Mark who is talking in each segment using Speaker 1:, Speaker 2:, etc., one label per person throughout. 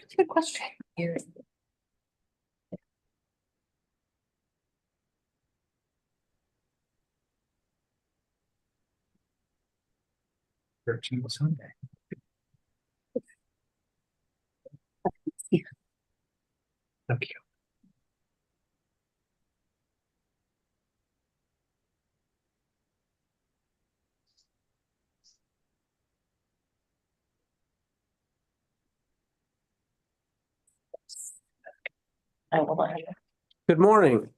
Speaker 1: That's a good question. Here. Sunday. Thank you.
Speaker 2: Good morning.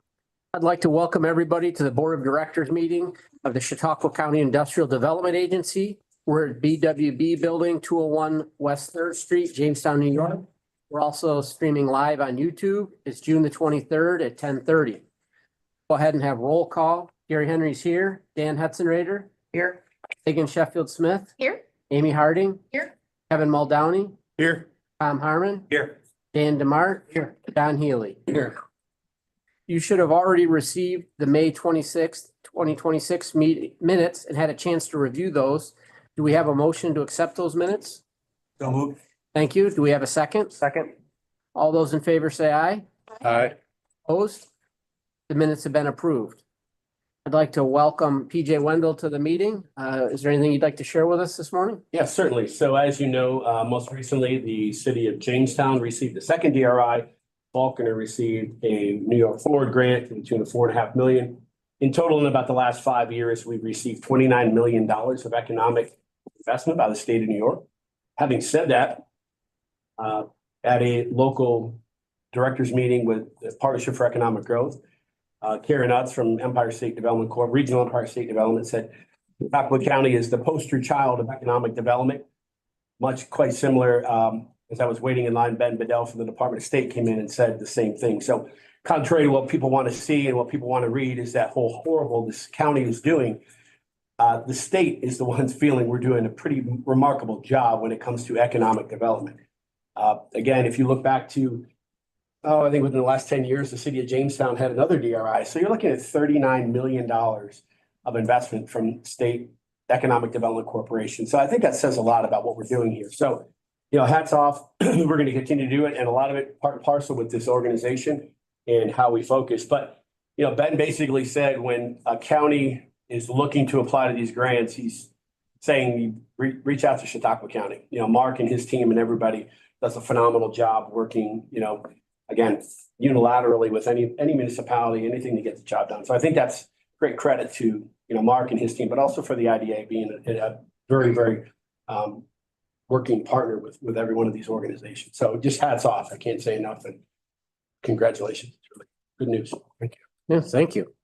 Speaker 2: I'd like to welcome everybody to the Board of Directors meeting of the Chautauqua County Industrial Development Agency. We're at BWB Building, 201 West 3rd Street, Jamestown, New York. We're also streaming live on YouTube. It's June the 23rd at 10:30. Go ahead and have roll call. Gary Henry's here. Dan Hetzenrader here. Megan Sheffield Smith
Speaker 1: Here.
Speaker 2: Amy Harding
Speaker 1: Here.
Speaker 2: Kevin Muldowney
Speaker 3: Here.
Speaker 2: Tom Harmon
Speaker 3: Here.
Speaker 2: Dan DeMart here. Don Healy here. You should have already received the May 26th, 2026 minutes and had a chance to review those. Do we have a motion to accept those minutes?
Speaker 3: So moved.
Speaker 2: Thank you. Do we have a second?
Speaker 3: Second.
Speaker 2: All those in favor say aye.
Speaker 3: Aye.
Speaker 2: Opposed? The minutes have been approved. I'd like to welcome PJ Wendell to the meeting. Is there anything you'd like to share with us this morning?
Speaker 4: Yes, certainly. So as you know, most recently, the city of Jamestown received a second DRI. Falconer received a New York Forward grant to the tune of $4.5 million. In total, in about the last 5 years, we've received $29 million of economic investment by the state of New York. Having said that, at a local directors meeting with the Partnership for Economic Growth, Karen Utz from Empire State Development Corp, Regional Empire State Development, said Chautauqua County is the poster child of economic development. Quite similar. As I was waiting in line, Ben Bedell from the Department of State came in and said the same thing. So contrary to what people want to see and what people want to read is that whole horrible this county is doing, the state is the ones feeling we're doing a pretty remarkable job when it comes to economic development. Again, if you look back to, I think within the last 10 years, the city of Jamestown had another DRI. So you're looking at $39 million of investment from State Economic Development Corporation. So I think that says a lot about what we're doing here. So, hats off. We're going to continue to do it. And a lot of it part and parcel with this organization and how we focus. But, Ben basically said when a county is looking to apply to these grants, he's saying reach out to Chautauqua County. Mark and his team and everybody does a phenomenal job working, again, unilaterally with any municipality, anything to get the job done. So I think that's great credit to, Mark and his team, but also for the IDA being a very, very working partner with every one of these organizations. So just hats off. I can't say enough, and congratulations. It's really good news. Thank you.
Speaker 2: Yeah, thank you.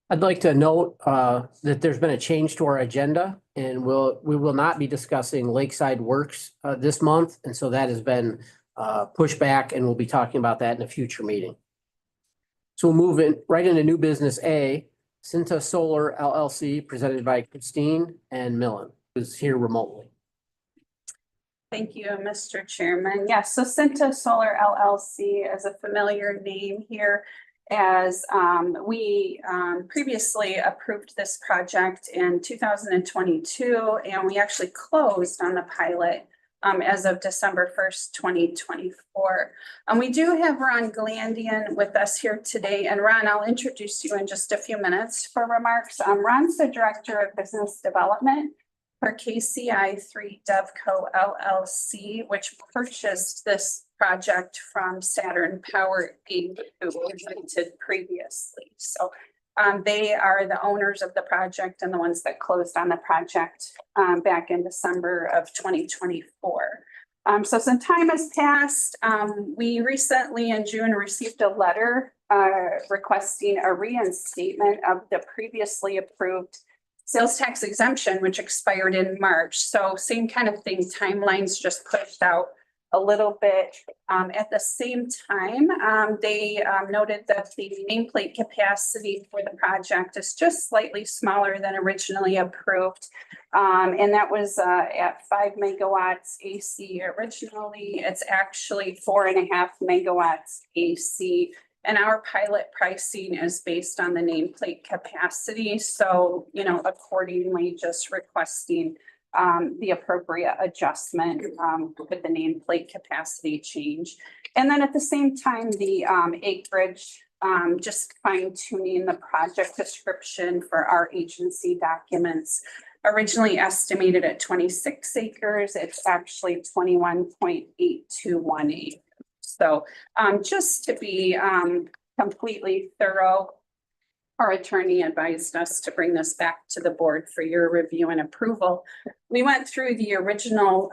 Speaker 2: I'd like to note that there's been a change to our agenda, and we will not be discussing Lakeside Works this month. And so that has been pushed back, and we'll be talking about that in a future meeting. So we'll move in right into new business A, Cinta Solar LLC, presented by Christine and Millen, who's here remotely.
Speaker 5: Thank you, Mr. Chairman. Yes, so Cinta Solar LLC is a familiar name here, as we previously approved this project in 2022, and we actually closed on the pilot as of December 1st, 2024. We do have Ron Glandian with us here today. And Ron, I'll introduce you in just a few minutes for remarks. Ron's the Director of Business Development for KCI3 DevCo LLC, which purchased this project from Saturn Power Inc., who was rented previously. So they are the owners of the project and the ones that closed on the project back in December of 2024. So some time has passed. We recently in June received a letter requesting a reinstatement of the previously approved sales tax exemption, which expired in March. So same kind of thing, timelines just pushed out a little bit. At the same time, they noted that the nameplate capacity for the project is just slightly smaller than originally approved. And that was at 5 megawatts AC originally. It's actually 4.5 megawatts AC. And our pilot pricing is based on the nameplate capacity. So, accordingly, just requesting the appropriate adjustment with the nameplate capacity change. And then at the same time, the acreage, just fine tuning the project description for our agency documents. Originally estimated at 26 acres, it's actually 21.8218. So just to be completely thorough, our attorney advised us to bring this back to the board for your review and approval. We went through the original,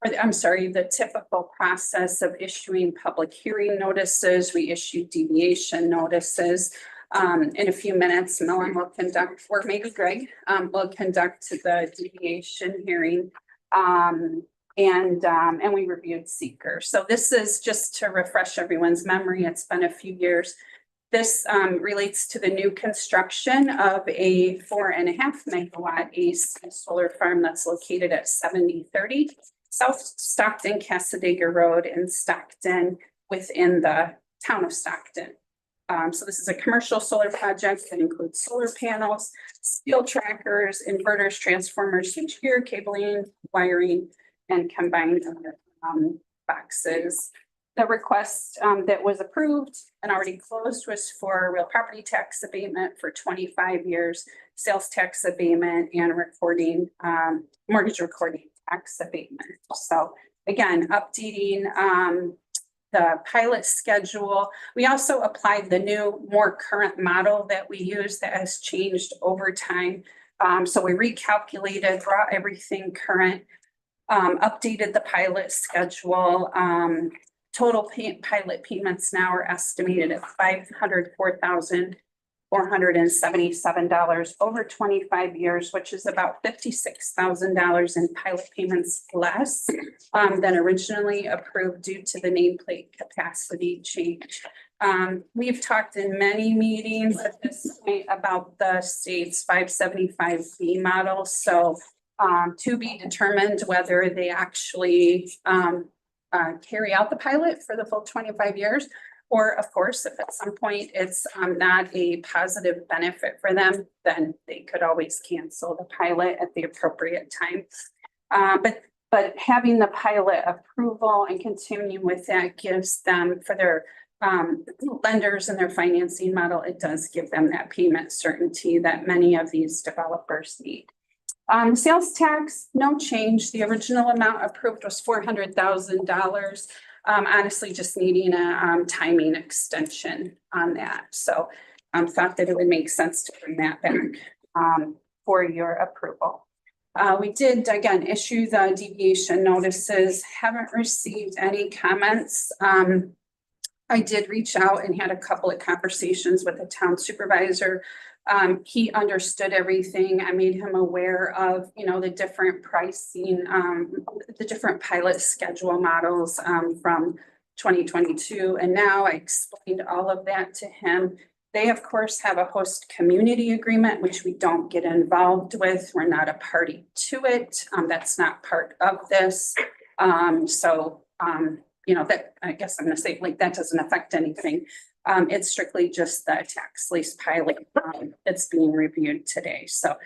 Speaker 5: the typical process of issuing public hearing notices. We issued deviation notices. In a few minutes, Millen will conduct, or maybe Greg will conduct the deviation hearing. And we reviewed seeker. So this is just to refresh everyone's memory. It's been a few years. This relates to the new construction of a 4.5 megawatt AC solar farm that's located at 7030 South Stockton Cassadaga Road in Stockton within the town of Stockton. So this is a commercial solar project that includes solar panels, steel trackers, inverters, transformers, switchgear, cabling, wiring, and combined boxes. The request that was approved and already closed was for real property tax abatement for 25 years, sales tax abatement, and mortgage recording tax abatement. So again, updating the pilot schedule. We also applied the new, more current model that we use that has changed over time. So we recalculated, brought everything current, updated the pilot schedule. Total pilot payments now are estimated at $504,477 over 25 years, which is about $56,000 in pilot payments less than originally approved due to the nameplate capacity change. We've talked in many meetings at this point about the state's 575B model. So to be determined whether they actually carry out the pilot for the full 25 years, or of course, if at some point it's not a positive benefit for them, then they could always cancel the pilot at the appropriate time. But having the pilot approval and continuing with that gives them, for their lenders and their financing model, it does give them that payment certainty that many of these developers need. Sales tax, no change. The original amount approved was $400,000. Honestly, just needing a timing extension on that. So thought that it would make sense to bring that back for your approval. We did, again, issue the deviation notices. Haven't received any comments. I did reach out and had a couple of conversations with the town supervisor. He understood everything. I made him aware of, the different pricing, the different pilot schedule models from 2022. And now I explained all of that to him. They, of course, have a host community agreement, which we don't get involved with. We're not a party to it. That's not part of this. That, I guess I'm going to say, that doesn't affect anything. It's strictly just the tax lease pilot that's being reviewed today. So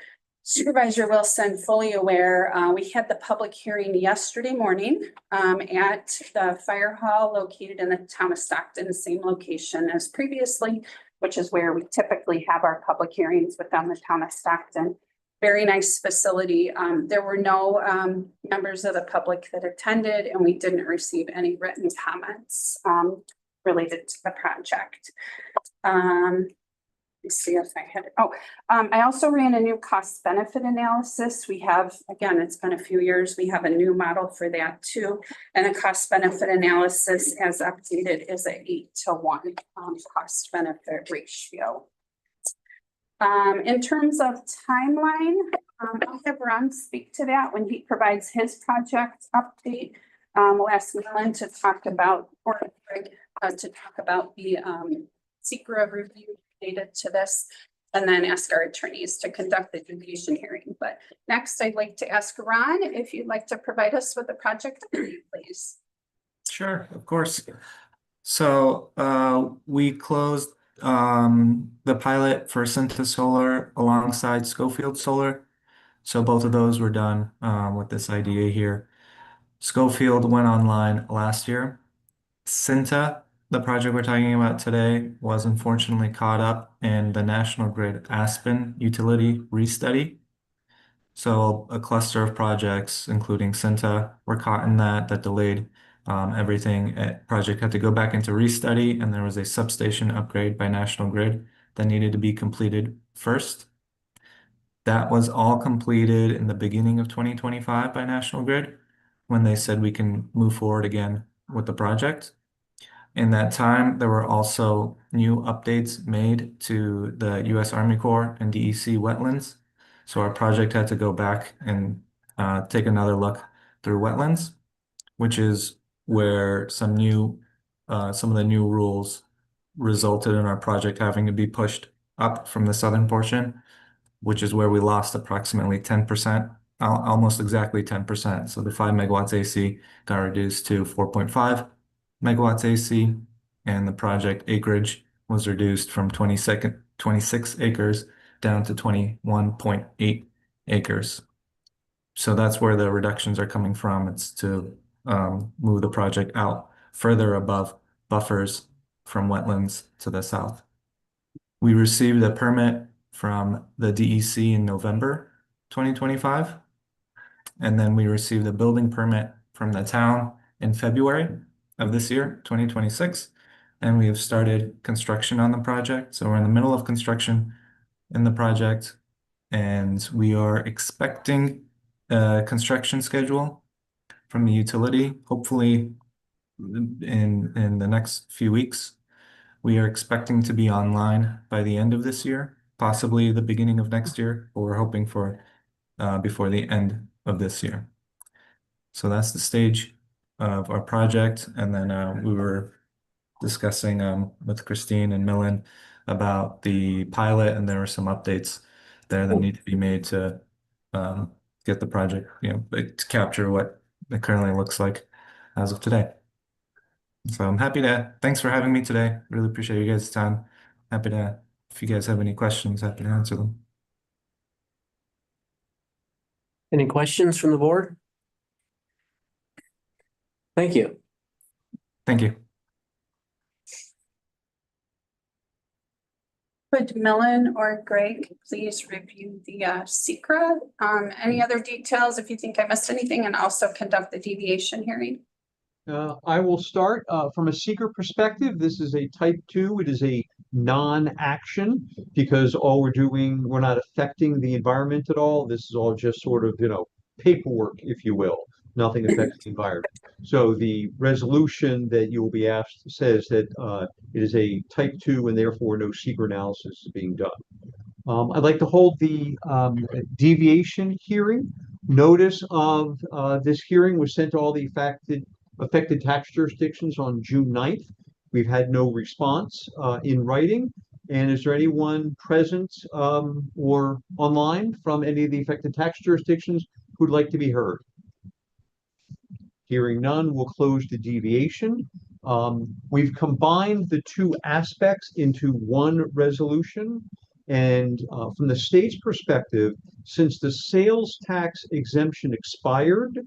Speaker 5: Supervisor Wilson, fully aware, we had the public hearing yesterday morning at the fire hall located in the town of Stockton, the same location as previously, which is where we typically have our public hearings within the town of Stockton. Very nice facility. There were no members of the public that attended, and we didn't receive any written comments related to the project. Let's see if I had it. I also ran a new cost benefit analysis. We have, again, it's been a few years. We have a new model for that too. And the cost benefit analysis as updated is a 8-to-1 cost benefit ratio. In terms of timeline, I'll have Ron speak to that when he provides his project update. We'll ask Millen to talk about, or Greg to talk about the secret review related to this, and then ask our attorneys to conduct the deviation hearing. But next, I'd like to ask Ron if you'd like to provide us with a project update, please.
Speaker 3: Sure, of course. So we closed the pilot for Cinta Solar alongside Schofield Solar. So both of those were done with this IDA here. Schofield went online last year. Cinta, the project we're talking about today, was unfortunately caught up in the National Grid Aspen utility restudy. So a cluster of projects, including Cinta, were caught in that delayed everything. Project had to go back into restudy, and there was a substation upgrade by National Grid that needed to be completed first. That was all completed in the beginning of 2025 by National Grid when they said we can move forward again with the project. In that time, there were also new updates made to the U.S. Army Corps and DEC wetlands. So our project had to go back and take another look through wetlands, which is where some of the new rules resulted in our project having to be pushed up from the southern portion, which is where we lost approximately 10%, almost exactly 10%. So the 5 megawatts AC got reduced to 4.5 megawatts AC, and the project acreage was reduced from 26 acres down to 21.8 acres. So that's where the reductions are coming from. It's to move the project out further above buffers from wetlands to the south. We received a permit from the DEC in November 2025. And then we received a building permit from the town in February of this year, 2026. And we have started construction on the project. So we're in the middle of construction in the project, and we are expecting a construction schedule from the utility, hopefully in the next few weeks. We are expecting to be online by the end of this year, possibly the beginning of next year, but we're hoping for before the end of this year. So that's the stage of our project. And then we were discussing with Christine and Millen about the pilot, and there were some updates there that need to be made to get the project, to capture what it currently looks like as of today. So I'm thanks for having me today. Really appreciate you guys' time. If you guys have any questions, happy to answer them.
Speaker 2: Any questions from the board? Thank you.
Speaker 3: Thank you.
Speaker 5: Would Millen or Greg please review the secret? Any other details if you think I missed anything, and also conduct the deviation hearing?
Speaker 6: I will start from a seeker perspective. This is a type 2. It is a non-action because we're not affecting the environment at all. This is all just sort of, paperwork, if you will. Nothing affects the environment. So the resolution that you will be asked says that it is a type 2 and therefore no seeker analysis is being done. I'd like to hold the deviation hearing. Notice of this hearing was sent to all the affected tax jurisdictions on June 9th. We've had no response in writing. And is there anyone present or online from any of the affected tax jurisdictions who'd like to be heard? Hearing none, we'll close the deviation. We've combined the two aspects into one resolution. And from the state's perspective, since the sales tax exemption expired,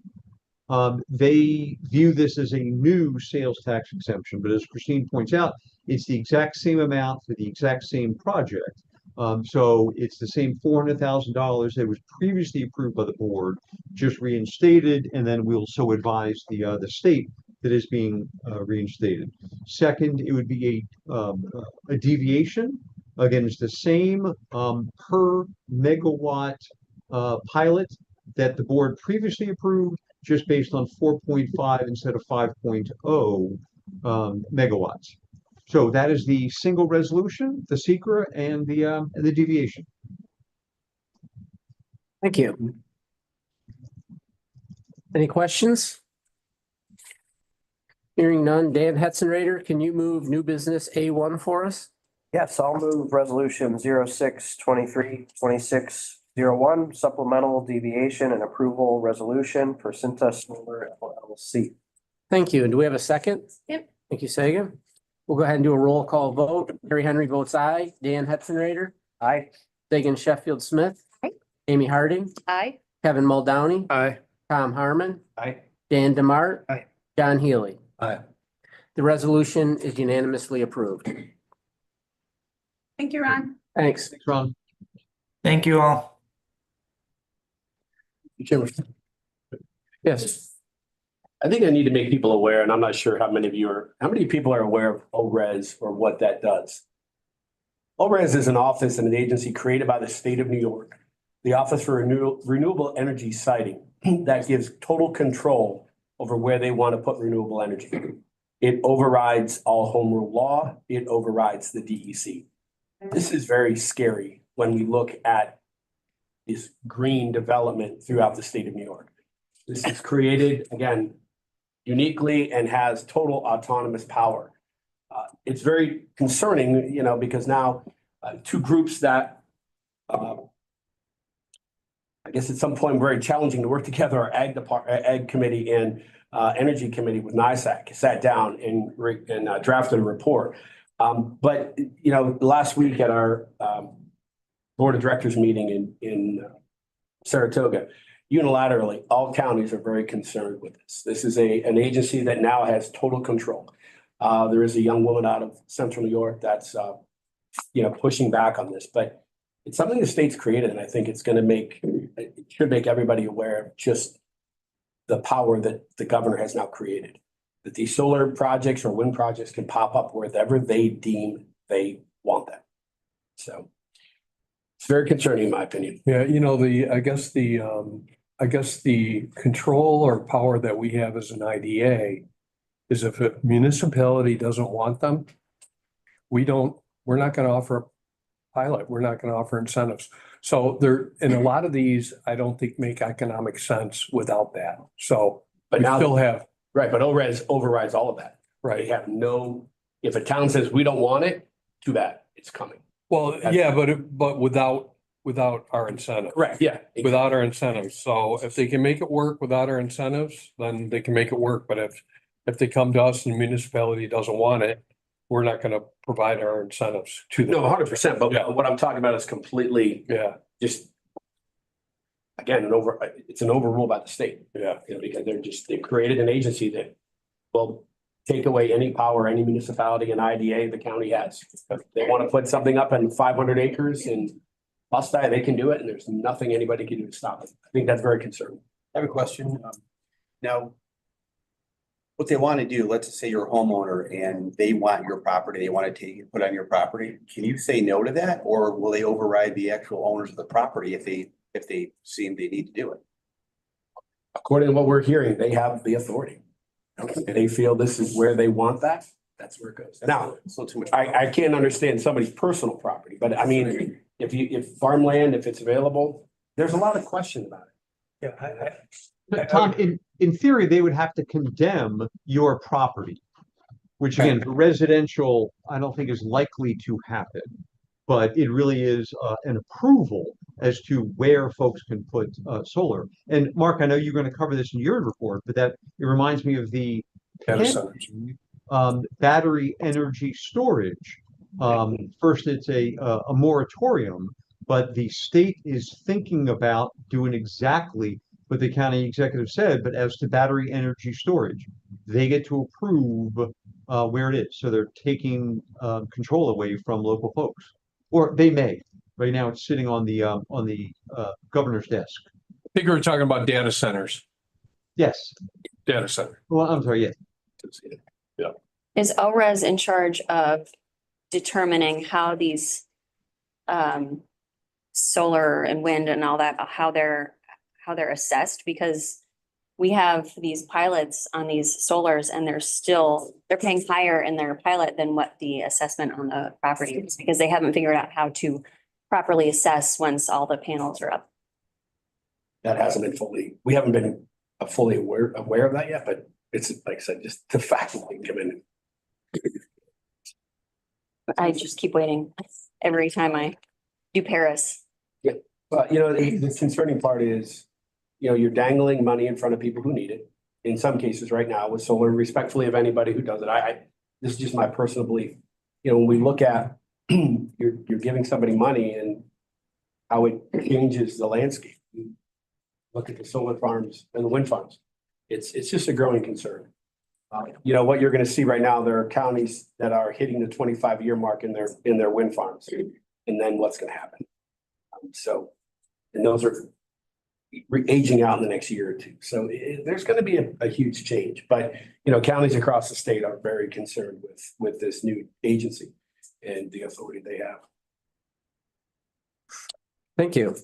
Speaker 6: they view this as a new sales tax exemption. But as Christine points out, it's the exact same amount for the exact same project. So it's the same $400,000 that was previously approved by the board, just reinstated, and then we'll so advise the state that is being reinstated. Second, it would be a deviation. Again, it's the same per megawatt pilot that the board previously approved, just based on 4.5 instead of 5.0 megawatts. So that is the single resolution, the secret, and the deviation.
Speaker 2: Thank you. Any questions? Hearing none. Dan Hetzenrader, can you move new business A1 for us?
Speaker 7: Yes, I'll move resolution 06-23-2601, supplemental deviation and approval resolution for Cinta Solar LLC.
Speaker 2: Thank you. And do we have a second?
Speaker 1: Yep.
Speaker 2: Thank you, Sagan. We'll go ahead and do a roll call vote. Mary Henry votes aye. Dan Hetzenrader,
Speaker 7: Aye.
Speaker 2: Sagan Sheffield Smith.
Speaker 1: Aye.
Speaker 2: Amy Harding,
Speaker 1: Aye.
Speaker 2: Kevin Muldowney,
Speaker 4: Aye.
Speaker 2: Tom Harmon,
Speaker 4: Aye.
Speaker 2: Dan Demart.
Speaker 4: Aye.
Speaker 2: John Healy.
Speaker 4: Aye.
Speaker 2: The resolution is unanimously approved.
Speaker 5: Thank you, Ron.
Speaker 2: Thanks.
Speaker 6: Thanks, Ron.
Speaker 3: Thank you all.
Speaker 2: Yes.
Speaker 4: I think I need to make people aware, and I'm not sure how many people are aware of ORES or what that does. ORES is an office and an agency created by the state of New York, the Office for Renewable Energy Siting, that gives total control over where they want to put renewable energy. It overrides all home rule law. It overrides the DEC. This is very scary when we look at this green development throughout the state of New York. This is created, again, uniquely and has total autonomous power. It's very concerning, because now two groups that I guess at some point very challenging to work together, our Ag Committee and Energy Committee with NISAC sat down and drafted a report. But last week at our board of directors meeting in Saratoga, unilaterally, all counties are very concerned with this. This is an agency that now has total control. There is a young woman out of Central New York that's pushing back on this, but it's something the state's created, and I think it should make everybody aware of just the power that the governor has now created. That these solar projects or wind projects can pop up wherever they deem they want them. So it's very concerning, in my opinion.
Speaker 8: Yeah, I guess the control or power that we have as an IDA is if a municipality doesn't want them, we're not going to offer a pilot. We're not going to offer incentives. So and a lot of these, I don't think make economic sense without that. So
Speaker 4: But
Speaker 8: we
Speaker 4: now,
Speaker 8: still have,
Speaker 4: right, but ORES overrides all of that. They
Speaker 8: right.
Speaker 4: have if a town says we don't want it, too bad, it's coming.
Speaker 8: Well, yeah, but without our incentive.
Speaker 4: Correct, yeah.
Speaker 8: Without our incentives. So if they can make it work without our incentives, then they can make it work. But if they come to us and the municipality doesn't want it, we're not going to provide our incentives to them.
Speaker 4: No, 100%, but
Speaker 8: Yeah.
Speaker 4: what I'm talking about is completely
Speaker 8: Yeah,
Speaker 4: just, again, it's an overrule by the state.
Speaker 8: yeah.
Speaker 4: Because they've created an agency that will take away any power any municipality and IDA the county has. If they want to put something up in 500 acres in Busti, they can do it, and there's nothing anybody can do to stop it. I think that's very concerning.
Speaker 9: I have a question. Now, what they want to do, let's just say you're a homeowner and they want your property, they want to take it, put on your property. Can you say no to that, or will they override the actual owners of the property if they seem they need to do it?
Speaker 4: According to what we're hearing, they have the authority. If they feel this is where they want that, that's where it goes. Now,
Speaker 9: It's a little too much.
Speaker 4: I can't understand somebody's personal property, but I mean, if farmland, if it's available, there's a lot of question about it.
Speaker 8: Yeah,
Speaker 6: Tom, in theory, they would have to condemn your property, which again, for residential, I don't think is likely to happen. But it really is an approval as to where folks can put solar. And Mark, I know you're going to cover this in your report, but it reminds me of the
Speaker 8: data centers.
Speaker 6: battery energy storage. First, it's a moratorium, but the state is thinking about doing exactly what the county executive said, but as to battery energy storage, they get to approve where it is. So they're taking control away from local folks, or they may. Right now, it's sitting on the governor's desk.
Speaker 8: I think we were talking about data centers,
Speaker 6: Yes.
Speaker 8: data center.
Speaker 6: Well, I'm sorry. Yeah.
Speaker 10: Is ORES in charge of determining how these solar and wind and all that, how they're assessed? Because we have these pilots on these solars and they're paying higher in their pilot than what the assessment on the property is, because they haven't figured out how to properly assess once all the panels are up.
Speaker 4: That hasn't been we haven't been fully aware of that yet, but it's, like I said, just the fact that we come in.
Speaker 10: I just keep waiting every time I do Paris.
Speaker 4: But the concerning part is, you're dangling money in front of people who need it. In some cases right now with solar, respectfully of anybody who does it. This is just my personal belief. When we look at, you're giving somebody money and how it changes the landscape. Look at the solar farms and the wind farms. It's just a growing concern. You know, what you're gonna see right now, there are counties that are hitting the 25-year mark in their wind farms. And then what's gonna happen? And those are aging out in the next year or two. So there's gonna be a huge change, but, you know, counties across the state are very concerned with this new agency and the authority they have.
Speaker 2: Thank you.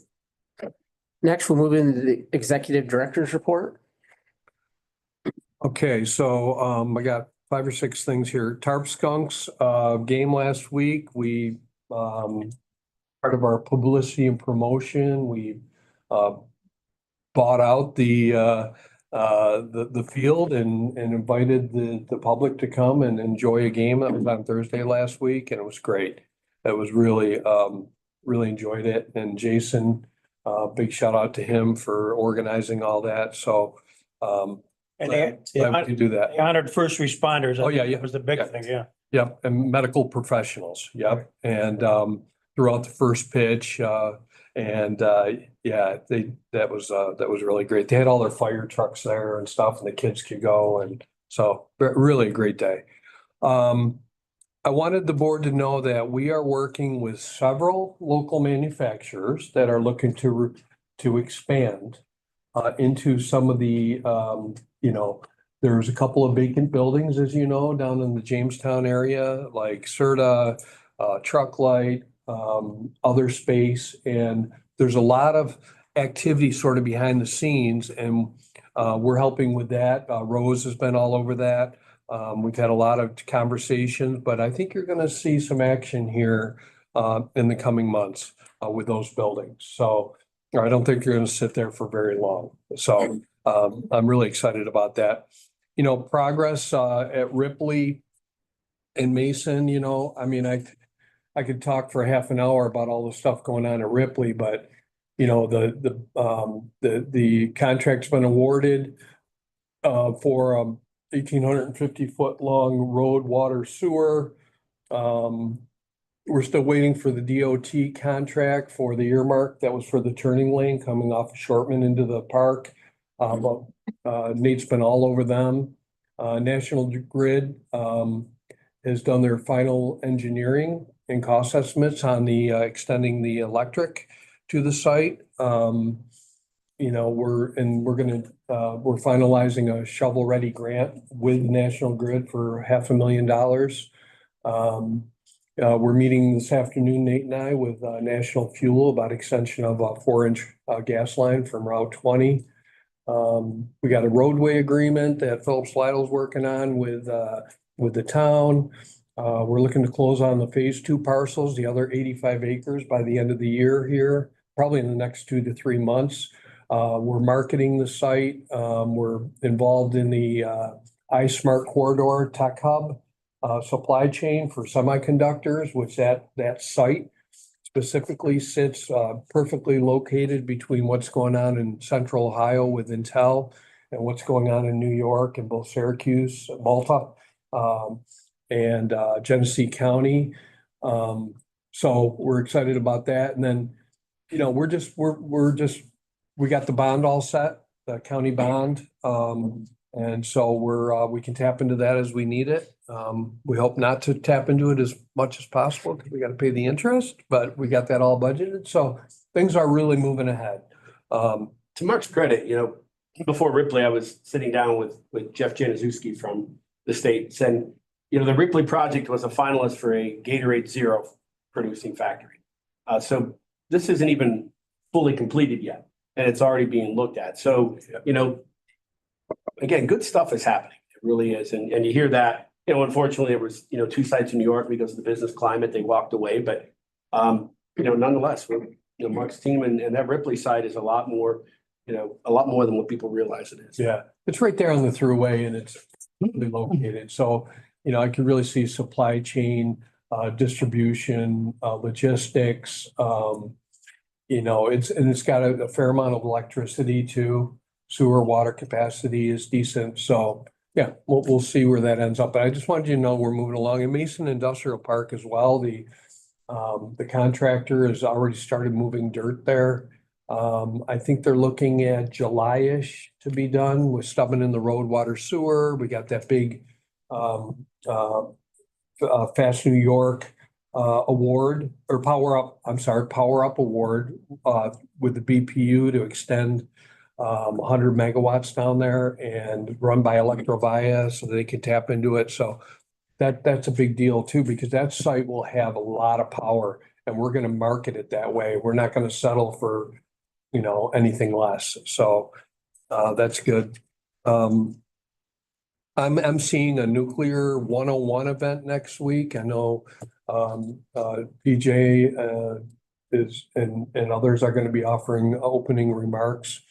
Speaker 2: Next, we'll move into the executive director's report.
Speaker 8: Okay, so I got 5 or 6 things here. Tarp Skunks game last week. We part of our publicity and promotion, we bought out the field and invited the public to come and enjoy a game that was on Thursday last week, and it was great. It was really really enjoyed it. And Jason, big shout out to him for organizing all that. So
Speaker 11: And
Speaker 8: glad we could do that.
Speaker 11: they honored first responders. I
Speaker 8: Oh, yeah,
Speaker 11: think
Speaker 8: yeah.
Speaker 11: that was the big
Speaker 8: Yeah.
Speaker 11: thing, yeah.
Speaker 8: Yep, and medical professionals, yep, and throughout the first pitch, yeah, that was really great. They had all their fire trucks there and stuff, and the kids could go, and so really a great day. I wanted the board to know that we are working with several local manufacturers that are looking to expand into some of the, you know, there's a couple of vacant buildings, as you know, down in the Jamestown area, like CCIDA, Truck Light, other space. And there's a lot of activity sort of behind the scenes, and we're helping with that. Rose has been all over that. We've had a lot of conversations, but I think you're going to see some action here in the coming months with those buildings. So I don't think you're going to sit there for very long. So I'm really excited about that. You know, progress at Ripley and Mason, you know, I mean, I could talk for half an hour about all the stuff going on at Ripley, but you know, the contract's been awarded for 1,850-foot long road, water, sewer. We're still waiting for the DOT contract for the earmark that was for the turning lane coming off of Shortman into the park. But Nate's been all over them. National Grid has done their final engineering and cost estimates on the extending the electric to the site. You know, we're finalizing a shovel-ready grant with National Grid for $500,000. We're meeting this afternoon, Nate and I, with National Fuel about extension of a 4-inch gas line from Route 20. We got a roadway agreement that Phillips Lytle's working on with the town. We're looking to close on the phase 2 parcels, the other 85 acres by the end of the year here, probably in the next 2 to 3 months. We're marketing the site. We're involved in the iSmart Corridor Tech Hub supply chain for semiconductors, which that site specifically sits perfectly located between what's going on in central Ohio with Intel and what's going on in New York in both Syracuse, Malta, and Genesee County. So we're excited about that. And then, you know, we got the bond all set, the county bond. And so we can tap into that as we need it. We hope not to tap into it as much as possible because we got to pay the interest, but we got that all budgeted. So things are really moving ahead.
Speaker 4: To Mark's credit, you know, before Ripley, I was sitting down with Jeff Januszewski from the state, saying, you know, the Ripley project was a finalist for a Gatorade Zero producing factory. So this isn't even fully completed yet, and it's already being looked at. So, you know, again, good stuff is happening. It really is. And you hear that, you know, unfortunately, it was, you know, 2 sites in New York because of the business climate, they walked away. But, you know, nonetheless, you know, Mark's team and that Ripley site is a lot more, you know, a lot more than what people realize it is.
Speaker 8: Yeah, it's right there on the throughway and it's really located. So, you know, I can really see supply chain, distribution, logistics. You know, it's got a fair amount of electricity too. Sewer water capacity is decent. So yeah, we'll see where that ends up. But I just wanted you to know we're moving along in Mason Industrial Park as well. The The contractor has already started moving dirt there. I think they're looking at July-ish to be done with stubbing in the road, water, sewer. We got that big Fast New York award or Power Up award with the BPU to extend 100 megawatts down there and run by Electrovia so they can tap into it. So that's a big deal too, because that site will have a lot of power and we're going to market it that way. We're not going to settle for, anything less. So that's good. I'm seeing a nuclear 101 event next week. I know PJ is and others are going to be offering opening remarks.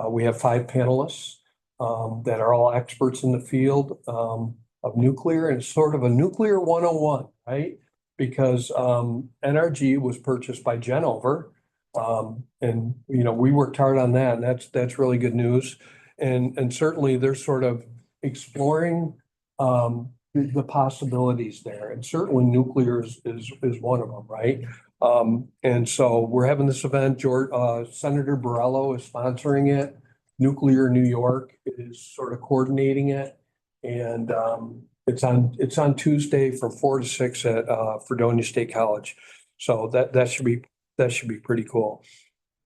Speaker 8: We have 5 panelists that are all experts in the field of nuclear, and it's sort of a nuclear 101, right? Because NRG was purchased by Genover. And we worked hard on that, and that's really good news. And certainly they're sort of exploring the possibilities there. And certainly nuclear is one of them, right? And so we're having this event. Senator Borrello is sponsoring it. Nuclear New York is sort of coordinating it. And it's on Tuesday from 4 to 6 at Fredonia State College. So that should be pretty cool.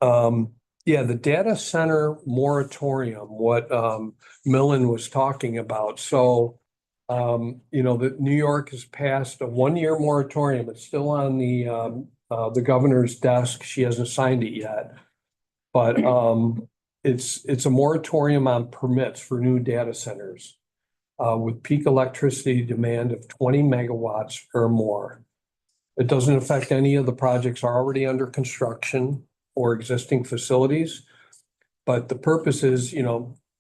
Speaker 8: Yeah, the data center moratorium, what Millen was talking about. So, that New York has passed a 1-year moratorium. It's still on the governor's desk. She hasn't signed it yet. But it's a moratorium on permits for new data centers with peak electricity demand of 20 megawatts or more. It doesn't affect any of the projects already under construction or existing facilities. But the purpose is,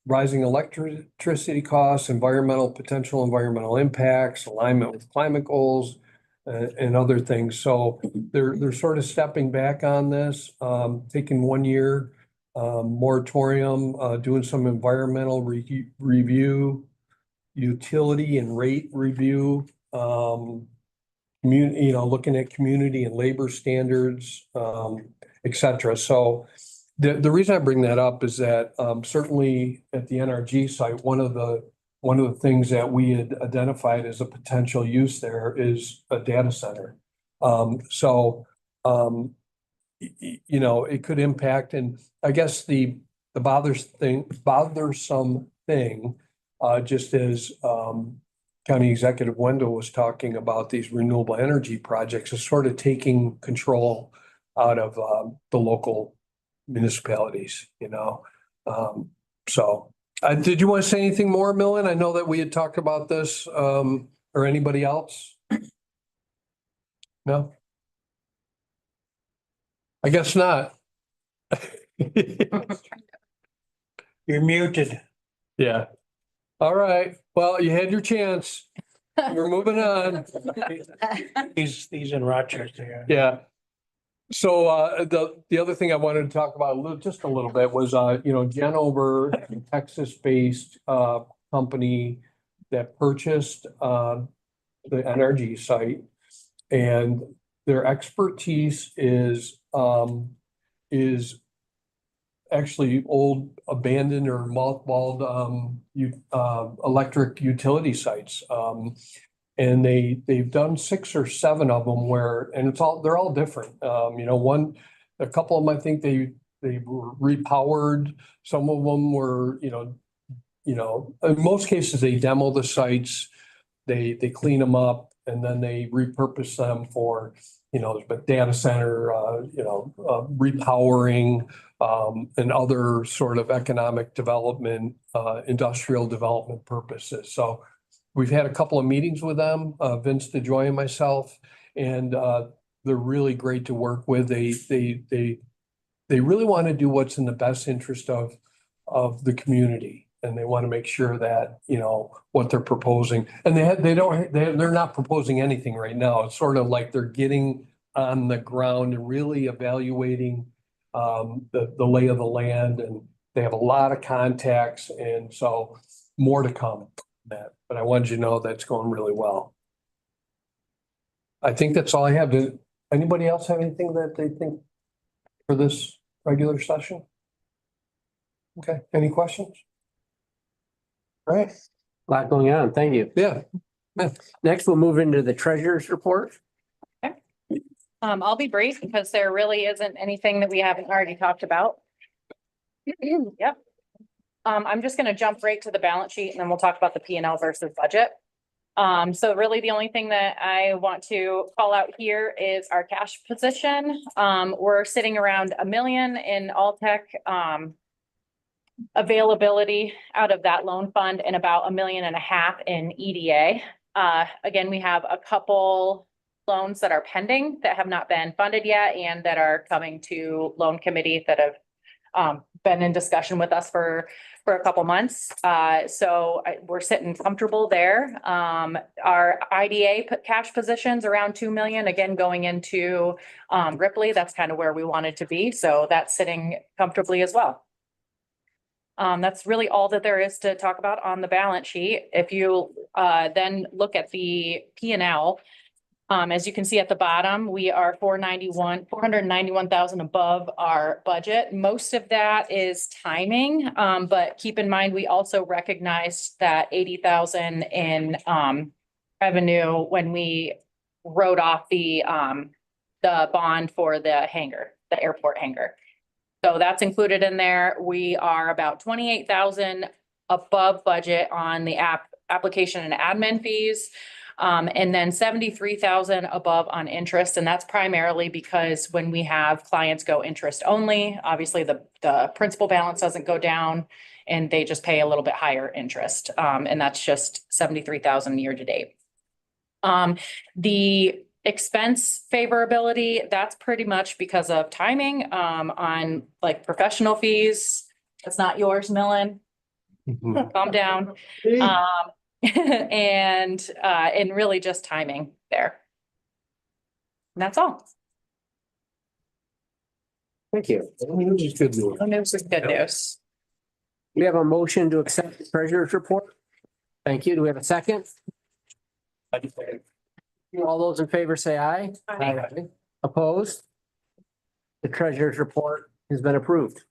Speaker 8: rising electricity costs, potential environmental impacts, alignment with climate goals, and other things. So they're sort of stepping back on this, taking 1 year moratorium, doing some environmental review, utility and rate review, looking at community and labor standards, et cetera. So the reason I bring that up is that certainly at the NRG site, one of the things that we had identified as a potential use there is a data center. It could impact, and I guess the bothersome thing, just as County Executive Wendell was talking about these renewable energy projects, is sort of taking control out of the local municipalities, Did you want to say anything more, Millen? I know that we had talked about this, or anybody else? No? I guess not.
Speaker 11: You're muted.
Speaker 8: Yeah. All right. Well, you had your chance. We're moving on.
Speaker 11: He's in Rochester.
Speaker 8: Yeah. So the other thing I wanted to talk about just a little bit was Genover, Texas-based company that purchased the NRG site, and their expertise is actually old abandoned or mothballed electric utility sites. And they've done 6 or 7 of them they're all different. A couple of them, I think they were repowered. Some of them were, in most cases they demo the sites, they clean them up, and then they repurpose them for, data center, repowering, and other sort of economic development, industrial development purposes. So we've had a couple of meetings with them, Vince DeJoy and myself, and they're really great to work with. They really want to do what's in the best interest of the community, and they want to make sure that what they're proposing. And they're not proposing anything right now. It's sort of like they're getting on the ground and really evaluating the lay of the land, and they have a lot of contacts, and so more to come. That, but I wanted you to know that's going really well. I think that's all I have. Anybody else have anything that they think for this regular session? Okay, any questions? All right,
Speaker 2: Lot going on. Thank you.
Speaker 8: yeah,
Speaker 2: Next, we'll move into the treasurer's report.
Speaker 12: I'll be brief because there really isn't anything that we haven't already talked about. Yep. I'm just gonna jump right to the balance sheet and then we'll talk about the P and L versus budget. So really the only thing that I want to call out here is our cash position. We're sitting around $1 million in all tech, availability out of that loan fund and about $1.5 million in EDA. Again, we have a couple loans that are pending that have not been funded yet and that are coming to loan committee that have been in discussion with us for a couple months. We're sitting comfortable there. Our IDA cash positions around 2 million, again, going into Ripley, that's kind of where we wanted to be. So that's sitting comfortably as well. That's really all that there is to talk about on the balance sheet. If you then look at the P&L, as you can see at the bottom, we are 491,000 above our budget. Most of that is timing, but keep in mind, we also recognized that 80,000 in revenue when we wrote off the bond for the hangar, the airport hangar. So that's included in there. We are about 28,000 above budget on the application and admin fees. And then 73,000 above on interest. And that's primarily because when we have clients go interest only, obviously the principal balance doesn't go down and they just pay a little bit higher interest. And that's just 73,000 year to date. The expense favorability, that's pretty much because of timing, on like professional fees. It's not yours, Millen. Calm down. And really just timing there. And that's all.
Speaker 2: Thank you.
Speaker 8: which is good news.
Speaker 12: News is good news.
Speaker 2: We have a motion to accept the treasurer's report. Thank you. Do we have a second? All those in favor say aye.
Speaker 12: Aye.
Speaker 2: Opposed? The treasurer's report has been approved.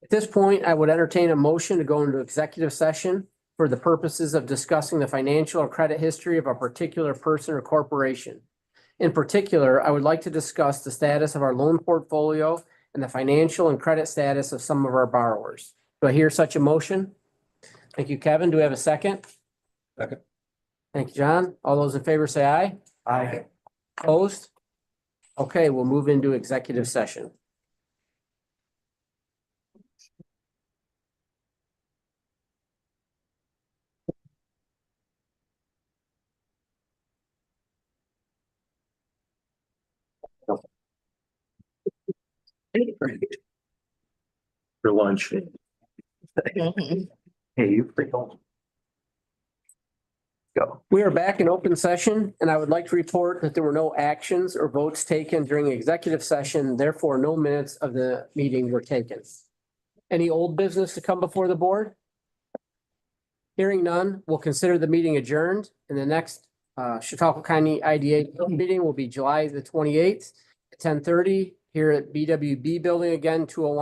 Speaker 2: At this point, I would entertain a motion to go into executive session for the purposes of discussing the financial or credit history of a particular person or corporation. In particular, I would like to discuss the status of our loan portfolio and the financial and credit status of some of our borrowers. Do I hear such a motion? Thank you, Kevin. Do we have a second?
Speaker 8: Second.
Speaker 2: Thank you, John. All those in favor say aye.
Speaker 8: Aye.
Speaker 2: Opposed? Okay, we'll move into executive session.
Speaker 8: For lunch.
Speaker 1: Mhm.
Speaker 8: Hey, you freak. Go.
Speaker 2: We are back in open session, and I would like to report that there were no actions or votes taken during executive session, therefore no minutes of the meeting were taken. Any old business to come before the board? Hearing none, we'll consider the meeting adjourned, and the next Chautauqua County IDA meeting will be July the 28th at 10:30 here at BWB Building, again, 201